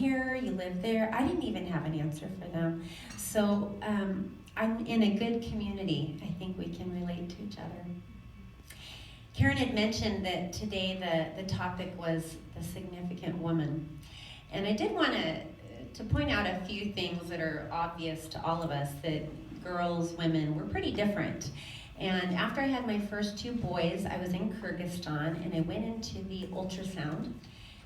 here, you live there. I didn't even have an answer for them. So I'm in a good community. I think we can relate to each other. Karen had mentioned that today the topic was the significant woman. And I did want to point out a few things that are obvious to all of us, that girls, women, we're pretty different. And after I had my first two boys, I was in Kyrgyzstan, and I went into the ultrasound.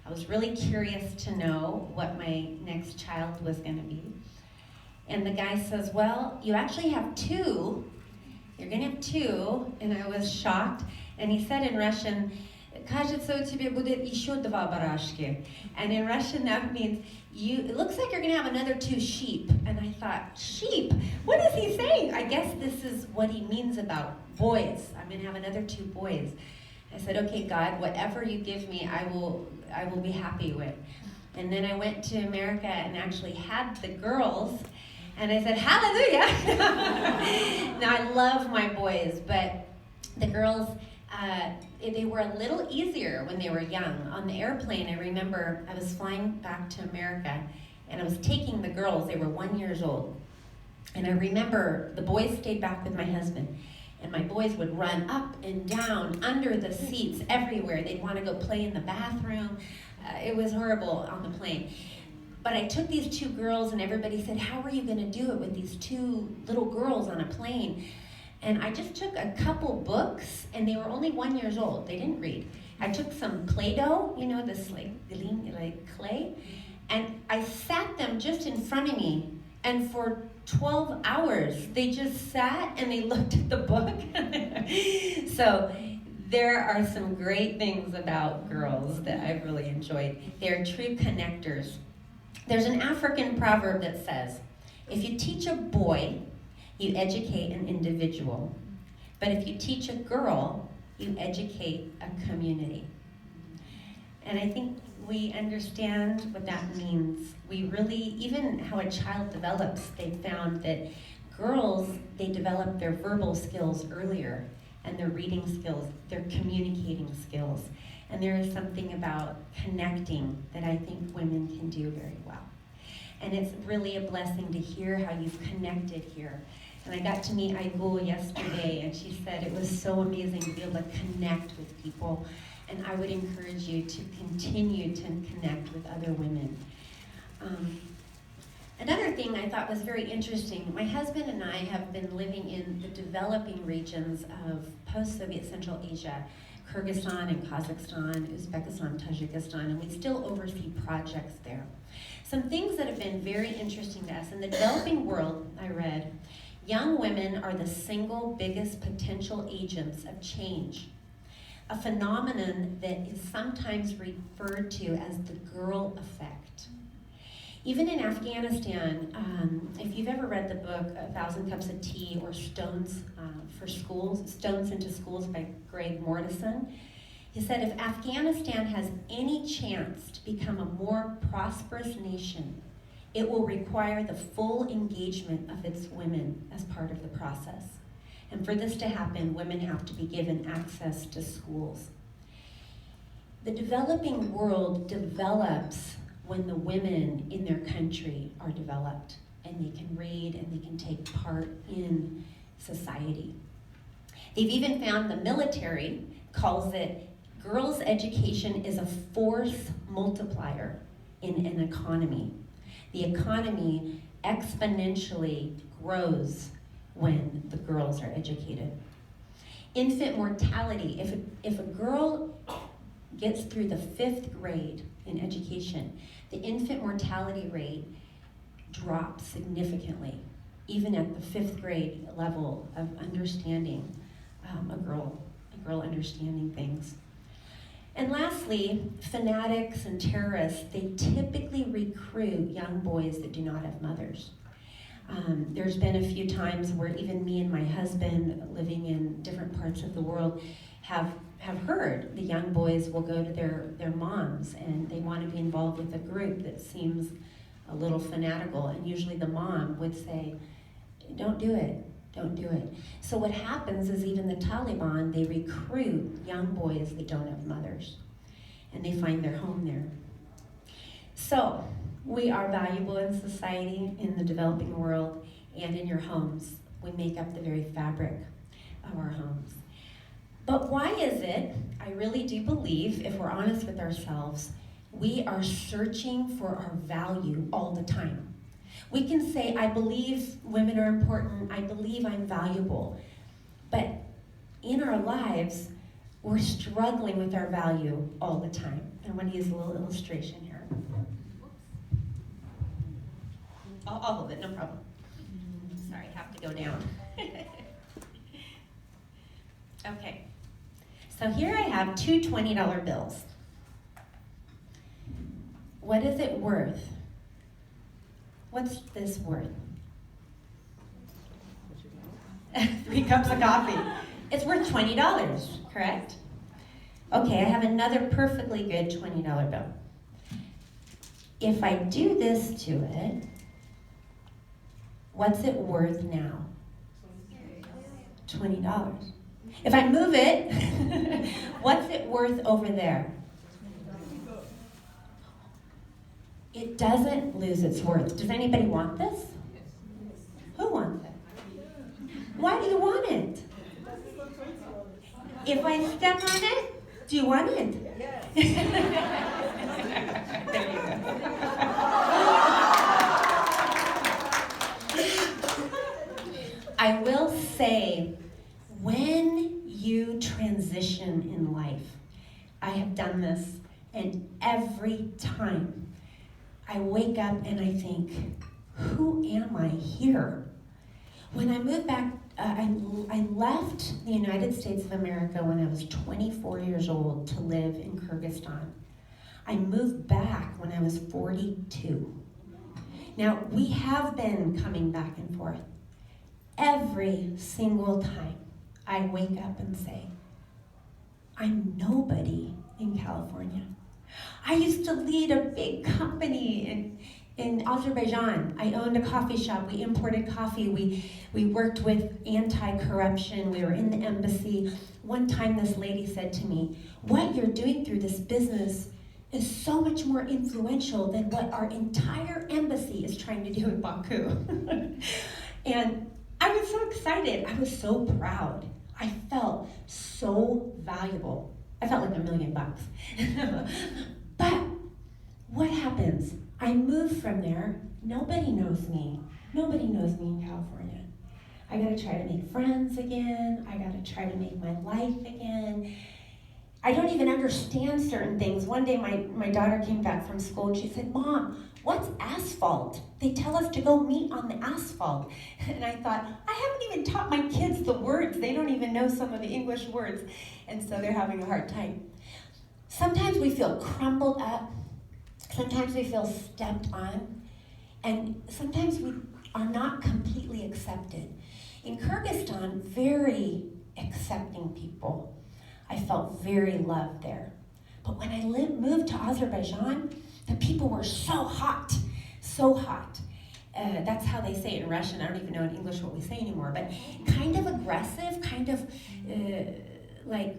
I was really curious to know what my next child was going to be. And the guy says, well, you actually have two. You're going to have two. And I was shocked. And he said in Russian, "Кажется, у тебя будет еще два барашки." And in Russian, that means, it looks like you're going to have another two sheep. And I thought, sheep? What is he saying? I guess this is what he means about boys. I'm going to have another two boys. I said, okay, God, whatever you give me, I will be happy with. And then I went to America and actually had the girls. And I said, hallelujah. Now, I love my boys, but the girls, they were a little easier when they were young. On the airplane, I remember I was flying back to America, and I was taking the girls. They were 1 year old. And I remember the boys stayed back with my husband, and my boys would run up and down, under the seats, everywhere. They'd want to go play in the bathroom. It was horrible on the plane. But I took these two girls, and everybody said, how are you going to do it with these two little girls on a plane? And I just took a couple books, and they were only 1 year old. They didn't read. I took some Play-Doh, this like clay, and I sat them just in front of me. And for 12 hours, they just sat and they looked at the book. So there are some great things about girls that I've really enjoyed. They're true connectors. There's an African proverb that says, if you teach a boy, you educate an individual. But if you teach a girl, you educate a community. And I think we understand what that means. We really, even how a child develops, they found that girls, they develop their verbal skills earlier, and their reading skills, their communicating skills. And there is something about connecting that I think women can do very well. And it's really a blessing to hear how you've connected here. And I got to meet Aigul yesterday, and she said it was so amazing to be able to connect with people. And I would encourage you to continue to connect with other women. Another thing I thought was very interesting, my husband and I have been living in the developing regions of post-Soviet Central Asia, Kyrgyzstan and Kazakhstan, Uzbekistan, Tajikistan, and we still oversee projects there. Some things that have been very interesting to us. In the developing world, I read, young women are the single biggest potential agents of change, a phenomenon that is sometimes referred to as the girl effect. Even in Afghanistan, if you've ever read the book, 1,000 Cups of Tea, or Stones for Schools, Stones into Schools by Greg Mordison, he said if Afghanistan has any chance to become a more prosperous nation, it will require the full engagement of its women as part of the process. And for this to happen, women have to be given access to schools. The developing world develops when the women in their country are developed and they can read and they can take part in society. They've even found the military calls it girls' education is a force multiplier in an economy. The economy exponentially grows when the girls are educated. Infant mortality, if a girl gets through the 5th grade in education, the infant mortality rate drops significantly, even at the 5th grade level of understanding a girl understanding things. And lastly, fanatics and terrorists, they typically recruit young boys that do not have mothers. There's been a few times where even me and my husband, living in different parts of the world, have heard the young boys will go to their moms and they want to be involved with a group that seems a little fanatical, and usually the mom would say, don't do it. Don't do it. So what happens is even the Taliban, they recruit young boys that don't have mothers, and they find their home there. So We are valuable in society, in the developing world, and in your homes. We make up the very fabric of our homes. But why is it, I really do believe, if we're honest with ourselves, we are searching for our value all the time. We can say, I believe women are important, I believe I'm valuable. But in our lives, we're struggling with our value all the time. I want to use a little illustration here. I'll hold it, no problem. Sorry, I have to go down. Okay. So here I have two $20 bills. What is it worth? What's this worth? 3 cups of coffee. It's worth $20, correct? Okay, I have another perfectly good $20 bill. If I do this to it, what's it worth now? $20. If I move it, what's it worth over there? It doesn't lose its worth. Does anybody want this? Who wants it? Why do you want it? If I step on it, do you want it? Yes. There you go. I will say, when you transition in life, I have done this, and every time I wake up and I think, who am I here? When I moved back, I left the United States of America when I was 24 years old to live in Kyrgyzstan. I moved back when I was 42. Now, we have been coming back and forth. Every single time I wake up and say, I'm nobody in California. I used to lead a big company in Azerbaijan. I owned a coffee shop. We imported coffee. We worked with anti-corruption. We were in the embassy. One time this lady said to me, what you're doing through this business is so much more influential than what our entire embassy is trying to do in Baku. And I was so excited. I was so proud. I felt so valuable. I felt like $1 million. But what happens? I move from there. Nobody knows me. Nobody knows me in California. I gotta try to make friends again. I gotta try to make my life again. I don't even understand certain things. One day my daughter came back from school and she said, Mom, what's asphalt? They tell us to go meet on the asphalt. And I thought, I haven't even taught my kids the words. They don't even know some of the English words. And so they're having a hard time. Sometimes we feel crumbled up. Sometimes we feel stepped on. And sometimes we are not completely accepted. In Kyrgyzstan, very accepting people. I felt very loved there. But when I moved to Azerbaijan, the people were so hot, so hot. That's how they say it in Russian. I don't even know in English what we say anymore, but kind of aggressive, kind of like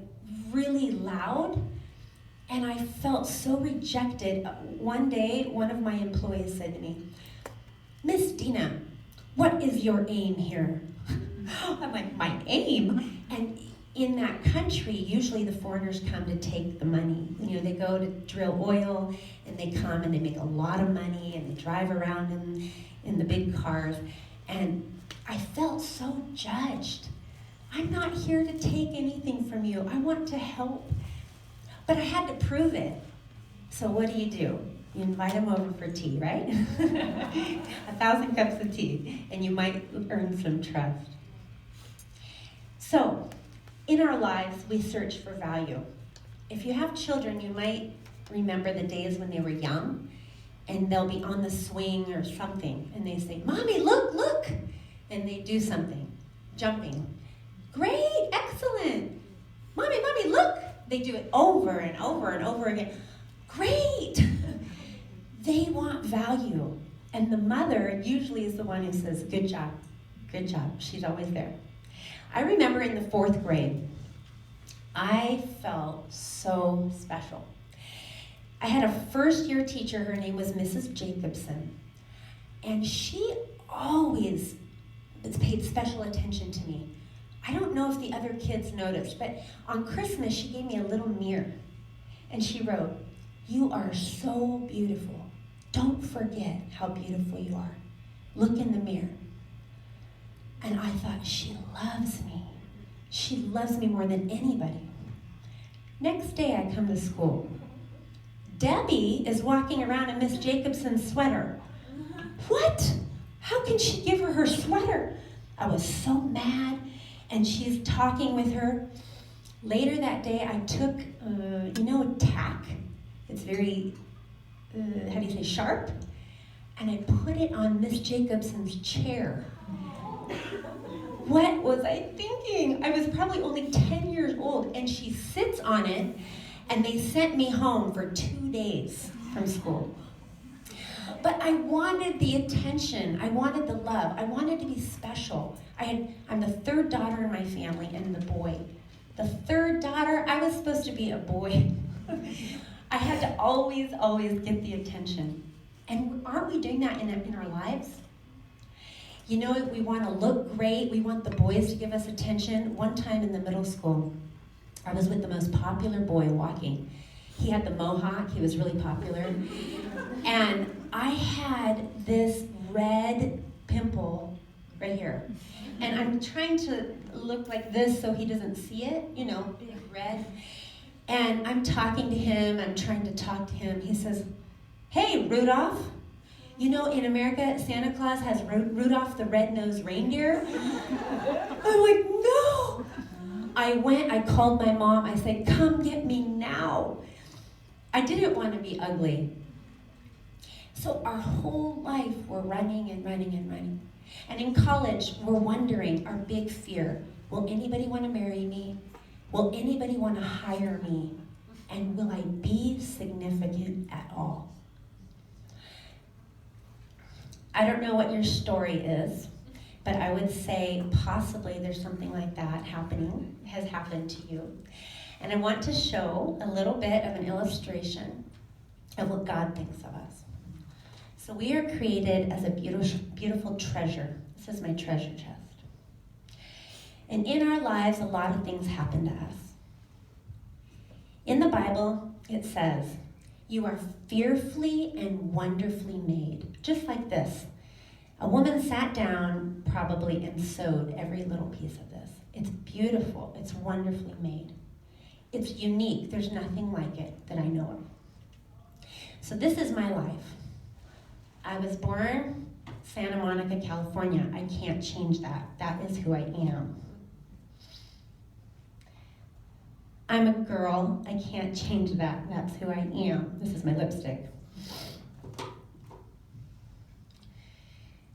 really loud. And I felt so rejected. One day, one of my employees said to me, Miss Dina, what is your aim here? I'm like, my aim? And in that country, usually the foreigners come to take the money. You know, they go to drill oil, and they come and they make a lot of money, and they drive around in the big cars. And I felt so judged. I'm not here to take anything from you. I want to help. But I had to prove it. So what do? You invite them over for tea, right? 1,000 cups of tea, and you might earn some trust. So, in our lives, we search for value. If you have children, you might remember the days when they were young, and they'll be on the swing or something, and they say, Mommy, look, look! And they do something, jumping. Great, excellent! Mommy, Mommy, look! They do it over and over and over again. Great! They want value. And the mother usually is the one who says, good job, good job. She's always there. I remember in the 4th grade, I felt so special. I had a first-year teacher. Her name was Mrs. Jacobson. And she always paid special attention to me. I don't know if the other kids noticed, but on Christmas, she gave me a little mirror. And she wrote, "You are so beautiful. Don't forget how beautiful you are. Look in the mirror." And I thought, she loves me. She loves me more than anybody. Next day, I come to school. Debbie is walking around in Miss Jacobson's sweater. What? How can she give her sweater? I was so mad, and she's talking with her. Later that day, I took, tack. It's very, sharp? And I put it on Miss Jacobson's chair. What was I thinking? I was probably only 10 years old, and she sits on it, and they sent me home for 2 days from school. But I wanted the attention. I wanted the love. I wanted to be special. I'm the third daughter in my family and the boy. The third daughter, I was supposed to be a boy. I had to always get the attention. And aren't we doing that in our lives? You know, we want to look great. We want the boys to give us attention. One time in the middle school, I was with the most popular boy walking. He had the mohawk. He was really popular. And I had this red pimple right here. And I'm trying to look like this so he doesn't see it, big red. And I'm talking to him. I'm trying to talk to him. He says, "Hey, Rudolph. In America, Santa Claus has Rudolph the red-nosed reindeer." I'm like, no. I called my mom. I said, "Come get me now." I didn't want to be ugly. So our whole life, we're running and running and running. And in college, we're wondering, our big fear, will anybody want to marry me? Will anybody want to hire me? And will I be significant at all? I don't know what your story is, but I would say possibly there's something like that has happened to you. And I want to show a little bit of an illustration of what God thinks of us. So we are created as a beautiful, beautiful treasure. This is my treasure chest. And in our lives, a lot of things happen to us. In the Bible, it says, "You are fearfully and wonderfully made." Just like this. A woman sat down probably and sewed every little piece of this. It's beautiful. It's wonderfully made. It's unique. There's nothing like it that I know of. So this is my life. I was born Santa Monica, California. I can't change that. That is who I am. I'm a girl. I can't change that. That's who I am. This is my lipstick.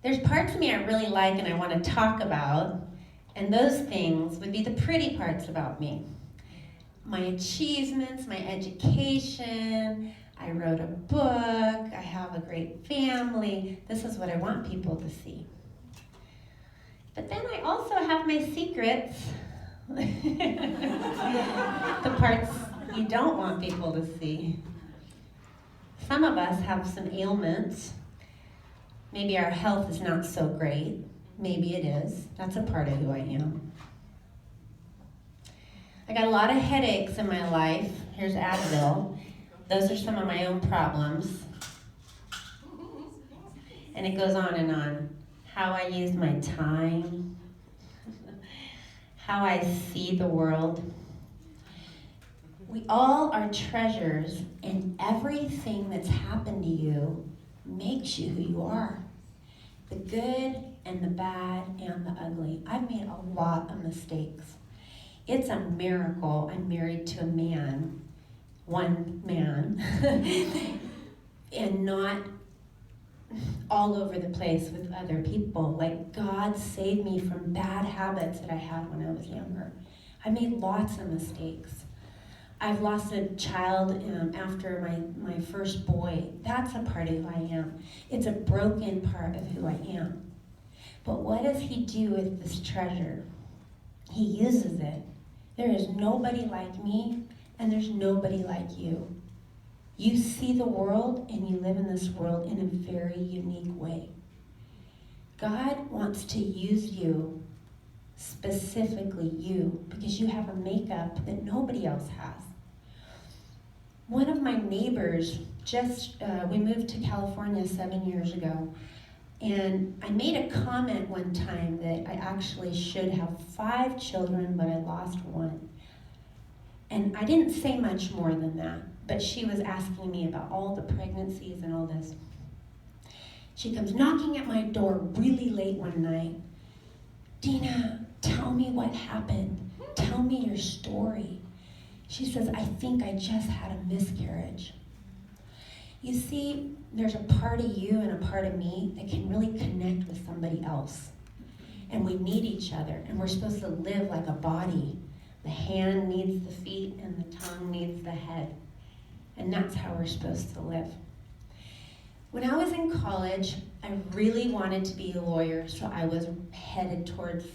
There's parts of me I really like and I want to talk about, and those things would be the pretty parts about me. My achievements, my education, I wrote a book, I have a great family. This is what I want people to see. But then I also have my secrets. The parts you don't want people to see. Some of us have some ailments. Maybe our health is not so great. Maybe it is. That's a part of who I am. I got a lot of headaches in my life. Here's Advil. Those are some of my own problems. And it goes on and on. How I use my time. How I see the world. We all are treasures, and everything that's happened to you makes you who you are. The good and the bad and the ugly. I've made a lot of mistakes. It's a miracle I'm married to a man, one man, and not all over the place with other people. Like, God saved me from bad habits that I had when I was younger. I made lots of mistakes. I've lost a child after my first boy. That's a part of who I am. It's a broken part of who I am. But what does he do with this treasure? He uses it. There is nobody like me, and there's nobody like you. You see the world and you live in this world in a very unique way. God wants to use you, specifically you, because you have a makeup that nobody else has. One of my neighbors, we moved to California 7 years ago, and I made a comment one time that I actually should have 5 children, but I lost 1. And I didn't say much more than that, but she was asking me about all the pregnancies and all this. She comes knocking at my door really late one night. Dina, tell me what happened. Tell me your story. She says, I think I just had a miscarriage. You see, there's a part of you and a part of me that can really connect with somebody else. And we need each other, and we're supposed to live like a body. The hand needs the feet, and the tongue needs the head. And that's how we're supposed to live. When I was in college, I really wanted to be a lawyer, so I was headed towards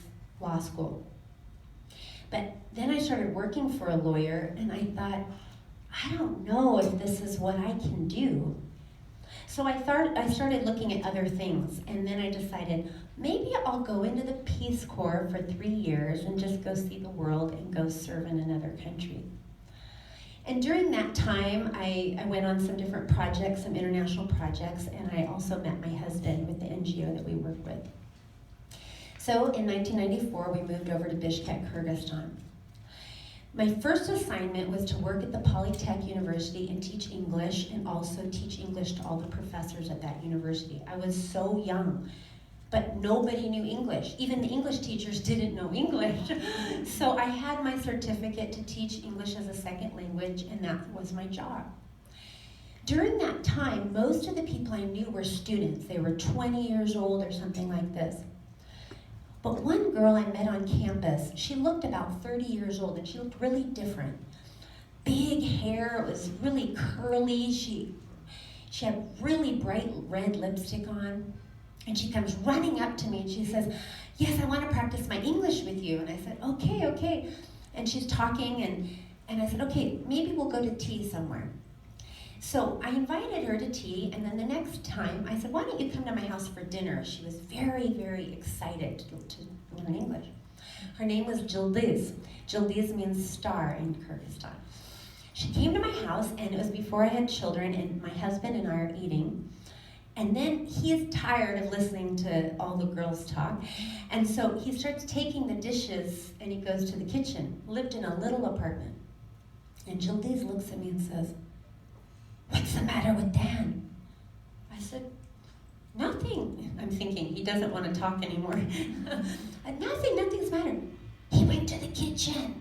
law school. But then I started working for a lawyer, and I thought, I don't know if this is what I can do. So I started looking at other things, and then I decided, maybe I'll go into the Peace Corps for 3 years and just go see the world and go serve in another country. And during that time, I went on some different projects, some international projects, and I also met my husband with the NGO that we work with. So in 1994, we moved over to Bishkek, Kyrgyzstan. My first assignment was to work at the Polytech University and teach English, and also teach English to all the professors at that university. I was so young, but nobody knew English. Even the English teachers didn't know English. So I had my certificate to teach English as a second language, and that was my job. During that time, most of the people I knew were students. They were 20 years old or something like this. But one girl I met on campus, she looked about 30 years old, and she looked really different. Big hair, it was really curly. She had really bright red lipstick on. And she comes running up to me and she says, yes, I want to practice my English with you. And I said, okay. And she's talking, and I said, okay, maybe we'll go to tea somewhere. So I invited her to tea, and then the next time I said, why don't you come to my house for dinner? She was very, very excited to learn English. Her name was Yildiz. Yildiz means star in Kyrgyzstan. She came to my house, and it was before I had children, and my husband and I are eating. And then he is tired of listening to all the girls talk. And so he starts taking the dishes and he goes to the kitchen. Lived in a little apartment. And Yildiz looks at me and says, what's the matter with Dan? I said, nothing. I'm thinking, he doesn't want to talk anymore. Nothing's the matter. He went to the kitchen.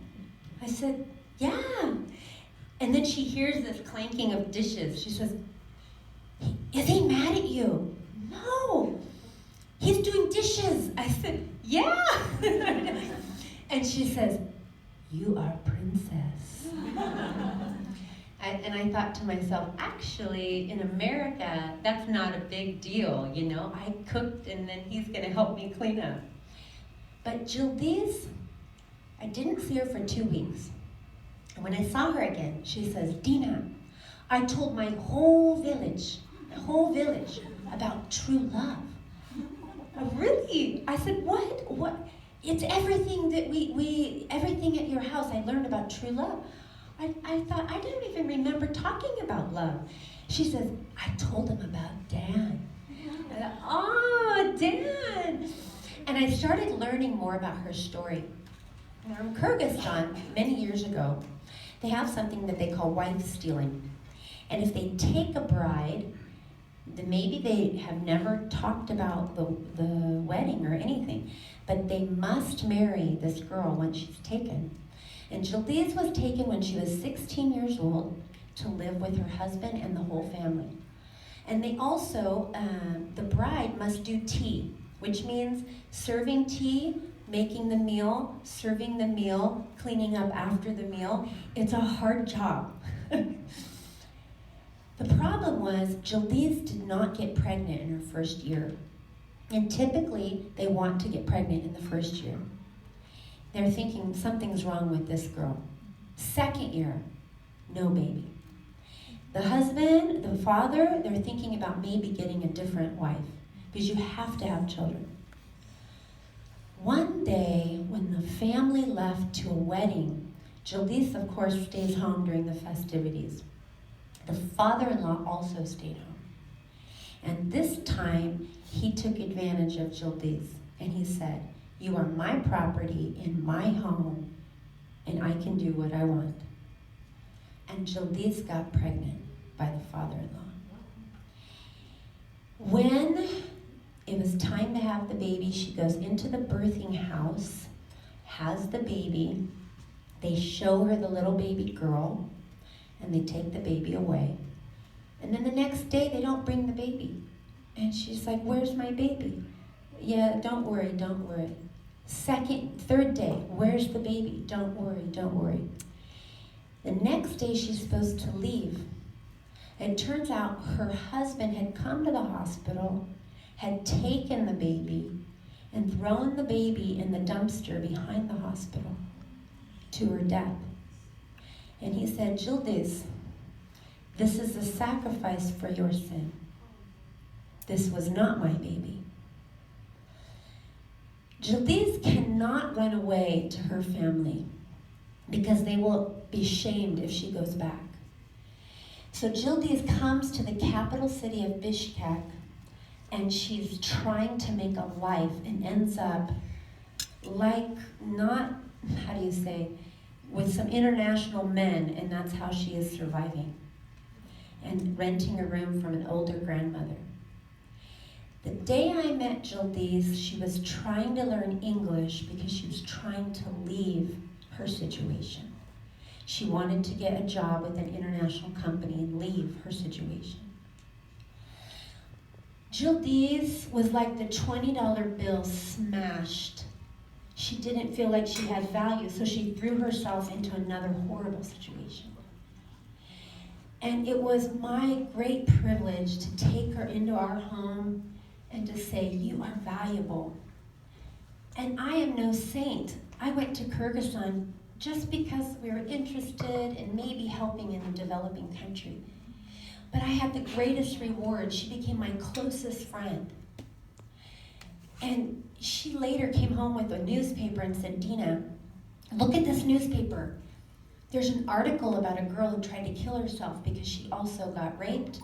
I said, yeah. And then she hears this clanking of dishes. She says, is he mad at you? No, he's doing dishes. I said, yeah. And she says, you are a princess. And I thought to myself, actually, in America, that's not a big deal, you know? I cooked, and then he's going to help me clean up. But Yildiz, I didn't see her for 2 weeks. And when I saw her again, she says, Dina, I told my whole village about true love. Really? I said, what? It's everything that everything at your house I learned about true love. I thought, I didn't even remember talking about love. She says, I told them about Dan. I thought, oh, Dan. And I started learning more about her story. Now, in Kyrgyzstan, many years ago, they have something that they call wife stealing. And if they take a bride, then maybe they have never talked about the wedding or anything, but they must marry this girl once she's taken. And Yildiz was taken when she was 16 years old to live with her husband and the whole family. And they also, the bride must do tea, which means serving tea, making the meal, serving the meal, cleaning up after the meal. It's a hard job. The problem was Yildiz did not get pregnant in her first year. And typically, they want to get pregnant in the first year. They're thinking something's wrong with this girl. Second year, no baby. The husband, the father, they're thinking about maybe getting a different wife because you have to have children. One day, when the family left to a wedding, Jalise, of course, stays home during the festivities. The father-in-law also stayed home. And this time, he took advantage of Jalise, and he said, "You are my property in my home, and I can do what I want." And Jalise got pregnant by the father-in-law. When it was time to have the baby, she goes into the birthing house, has the baby. They show her the little baby girl, and they take the baby away. And then the next day, they don't bring the baby. And she's like, "Where's my baby?" "Yeah, don't worry, don't worry." Third day, "Where's the baby?" "Don't worry, don't worry." The next day, she's supposed to leave. It turns out her husband had come to the hospital, had taken the baby, and thrown the baby in the dumpster behind the hospital to her death. And he said, "Jalise, this is a sacrifice for your sin. This was not my baby." Jalise cannot run away to her family because they will be shamed if she goes back. So Jalise comes to the capital city of Bishkek, and she's trying to make a life and ends up with some international men, and that's how she is surviving, and renting a room from an older grandmother. The day I met Jalise, she was trying to learn English because she was trying to leave her situation. She wanted to get a job with an international company and leave her situation. Jalise was like the $20 bill smashed. She didn't feel like she had value, so she threw herself into another horrible situation. And it was my great privilege to take her into our home and to say, "You are valuable." And I am no saint. I went to Kyrgyzstan just because we were interested in maybe helping in a developing country. But I had the greatest reward. She became my closest friend. And she later came home with a newspaper and said, "Dina, look at this newspaper. There's an article about a girl who tried to kill herself because she also got raped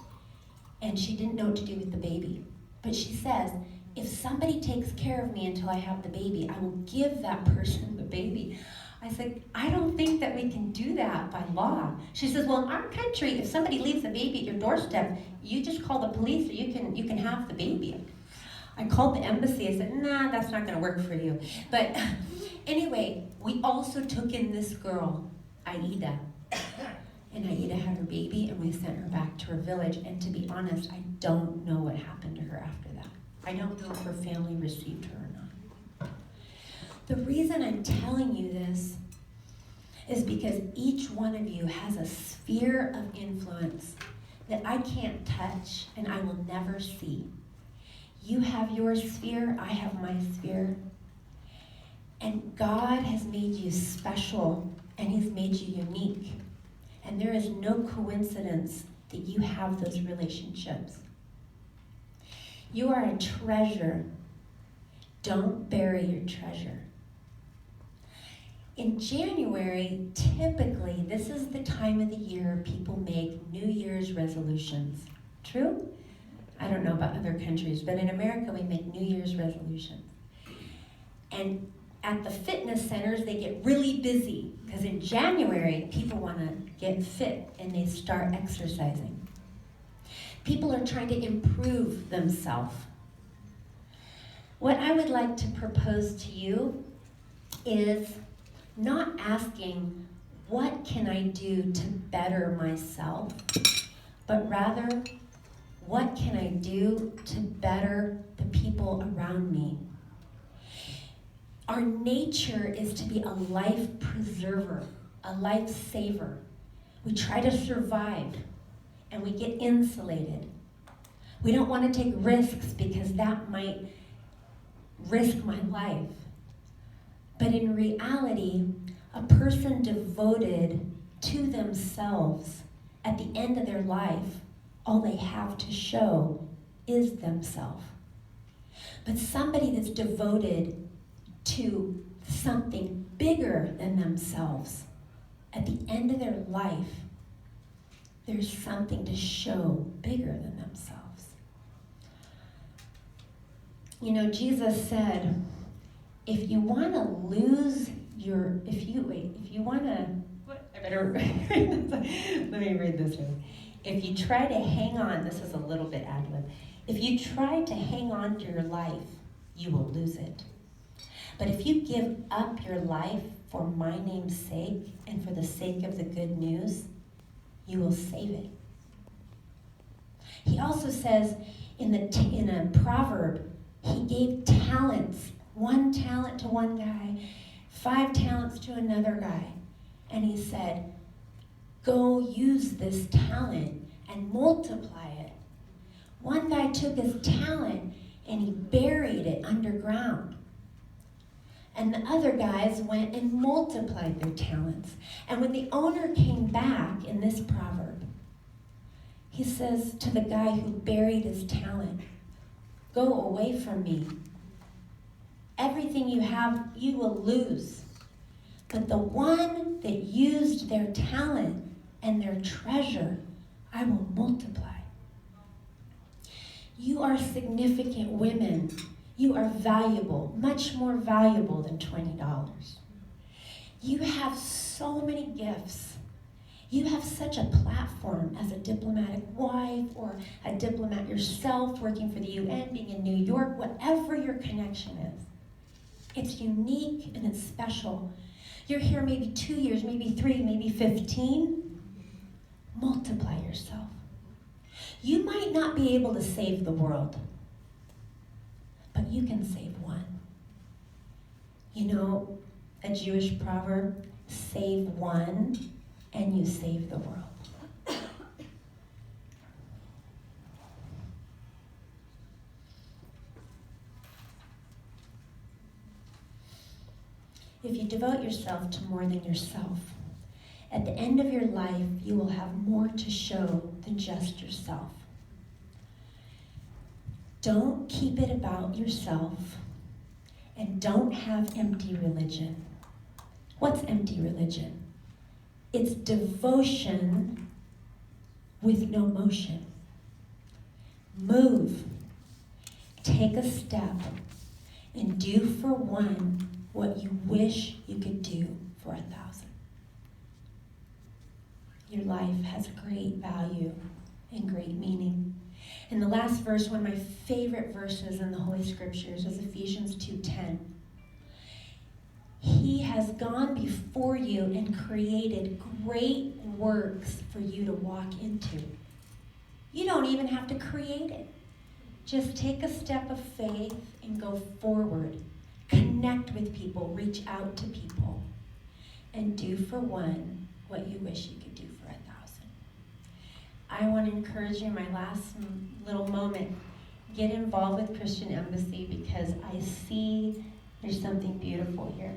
and she didn't know what to do with the baby. But she says, if somebody takes care of me until I have the baby, I will give that person the baby." I said, "I don't think that we can do that by law." She says, "Well, in our country, if somebody leaves a baby at your doorstep, you just call the police, or you can have the baby." I called the embassy. I said, "Nah, that's not going to work for you." But anyway, we also took in this girl, Aida. And Aida had her baby, and we sent her back to her village. And to be honest, I don't know what happened to her after that. I don't know if her family received her or not. The reason I'm telling you this is because each one of you has a sphere of influence that I can't touch and I will never see. You have your sphere, I have my sphere. And God has made you special, and He's made you unique. And there is no coincidence that you have those relationships. You are a treasure. Don't bury your treasure. In January, typically, this is the time of the year people make New Year's resolutions. True? I don't know about other countries, but in America, we make New Year's resolutions. And at the fitness centers, they get really busy because in January, people want to get fit and they start exercising. People are trying to improve themselves. What I would like to propose to you is not asking, what can I do to better myself, but rather, what can I do to better the people around me? Our nature is to be a life preserver, a life saver. We try to survive, and we get insulated. We don't want to take risks because that might risk my life. But in reality, a person devoted to themselves at the end of their life, all they have to show is themselves. But somebody that's devoted to something bigger than themselves, at the end of their life, there's something to show bigger than themselves. You know, Jesus said, if you want to lose your, I better, let me read this one. If you try to hang on, this is a little bit ad-lib. If you try to hang on to your life, you will lose it. But if you give up your life for my name's sake and for the sake of the good news, you will save it. He also says in a proverb, he gave talents, 1 talent to one guy, 5 talents to another guy. And he said, go use this talent and multiply it. One guy took his talent and he buried it underground. And the other guys went and multiplied their talents. And when the owner came back in this proverb, he says to the guy who buried his talent, go away from me. Everything you have, you will lose. But the one that used their talent and their treasure, I will multiply. You are significant women. You are valuable, much more valuable than $20. You have so many gifts. You have such a platform as a diplomatic wife or a diplomat yourself working for the UN, being in New York, whatever your connection is. It's unique and it's special. You're here maybe 2 years, maybe 3, maybe 15. Multiply yourself. You might not be able to save the world, but you can save one. You know, a Jewish proverb, save one and you save the world. If you devote yourself to more than yourself, at the end of your life, you will have more to show than just yourself. Don't keep it about yourself, and don't have empty religion. What's empty religion? It's devotion with no motion. Move. Take a step and do for one what you wish you could do for 1,000. Your life has great value and great meaning. And the last verse, one of my favorite verses in the Holy Scriptures, is Ephesians 2:10. He has gone before you and created great works for you to walk into. You don't even have to create it. Just take a step of faith and go forward. Connect with people, reach out to people, and do for one what you wish you could do for 1,000. I want to encourage you in my last little moment, get involved with Christian Embassy because I see there's something beautiful here.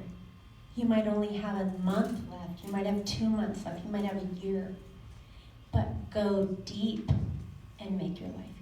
You might only have a month left, you might have 2 months left, you might have a year, but go deep and make your life